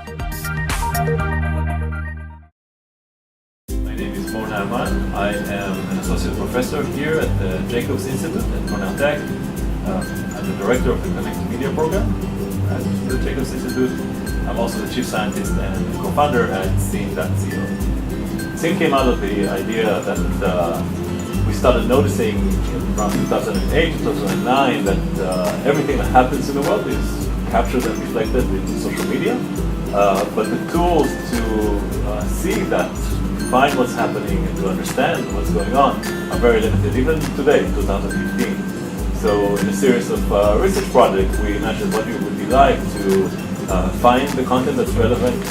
My name is Cornell. I am an associate professor here at the Jacobs Institute at Cornell Tech. I'm the director of the Connected Media program at the Jacobs Institute. I'm also the chief scientist and co-founder at Scene.co. Scene came out of the idea that we started noticing around 2008, 2009 that everything that happens in the world is captured and reflected in social media. But the tools to see that, to find what's happening and to understand what's going on are very limited, even today, 2015. So in a series of research projects, we imagined what it would be like to find the content that's relevant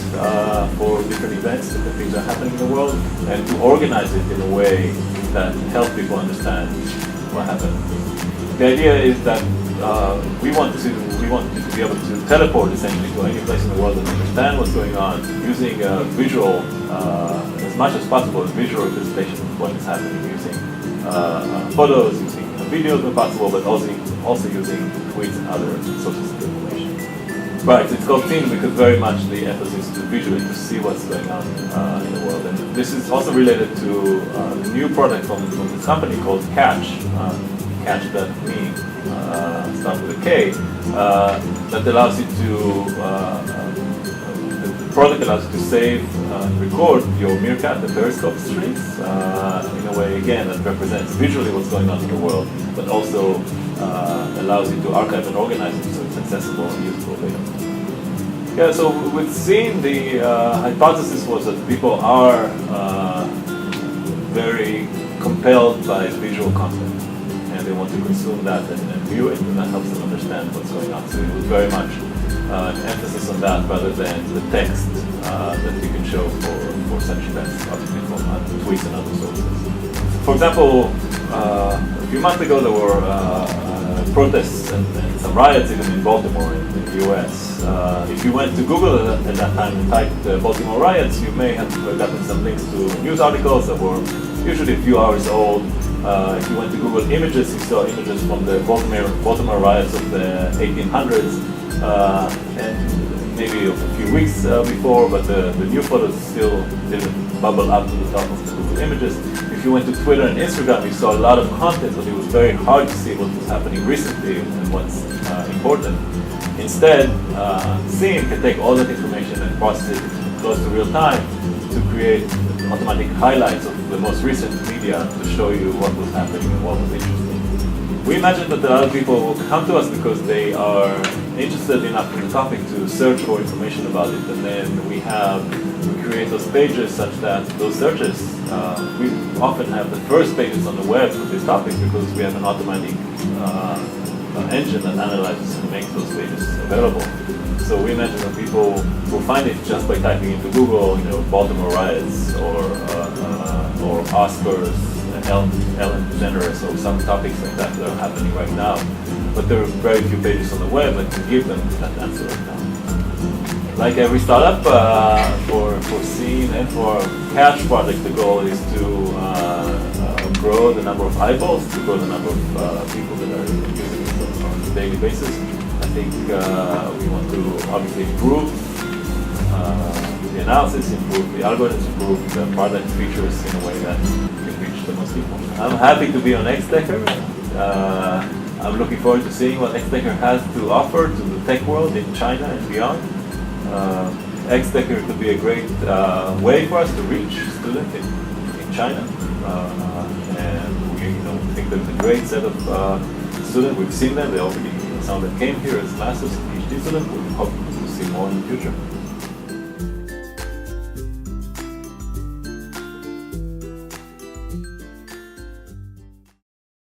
for different events, different things that are happening in the world, and to organize it in a way that helps people understand what happened. The idea is that we want to be able to teleport essentially to any place in the world and understand what's going on using visual, as much as possible, visual representation of what is happening, using photos, using videos when possible, but also using tweets and other sources of information. Right, it's called Scene because very much the emphasis is to visually to see what's going on in the world. And this is also related to the new product from this company called Catch. Catch.me, start with a K, that allows you to, the product allows you to save and record your Meerkat, the Periscope streams, in a way, again, that represents visually what's going on in the world, but also allows you to archive and organize it so it's accessible and useful later. Yeah, so with Scene, the hypothesis was that people are very compelled by visual content. They want to consume that and view it, and that helps them understand what's going on. So it was very much an emphasis on that rather than the text that you can show for such events, obviously from tweets and other sources. For example, a few months ago there were protests and some riots even in Baltimore in the US. If you went to Google at that time and typed Baltimore riots, you may have gotten some links to news articles that were usually a few hours old. If you went to Google Images, you saw images from the Baltimore riots of the 1800s, and maybe a few weeks before, but the new photos still didn't bubble up to the top of the Google Images. If you went to Twitter and Instagram, you saw a lot of content, but it was very hard to see what was happening recently and what's important. Instead, Scene can take all that information and process it close to real time to create automatic highlights of the most recent media to show you what was happening and what was interesting. We imagine that a lot of people will come to us because they are interested enough in the topic to search for information about it, and then we create those pages such that those searches, we often have the first pages on the web for this topic because we have an automatic engine that analyzes and makes those pages available. So we imagine that people will find it just by typing into Google, Baltimore riots or Oscars, Ellen DeGeneres, or some topics like that are happening right now. But there are very few pages on the web that can give them that answer right now. Like every startup, for Scene and for Catch project, the goal is to grow the number of eyeballs, to grow the number of people that are using it on a daily basis. I think we want to obviously improve the analysis, improve the algorithms, improve the product features in a way that can reach the most people. I'm happy to be on XDecker. I'm looking forward to seeing what XDecker has to offer to the tech world in China and beyond. XDecker could be a great way for us to reach students in China. And we think there's a great set of students. We've seen them. Some of them came here as masters and PhD students. We hope to see more in the future.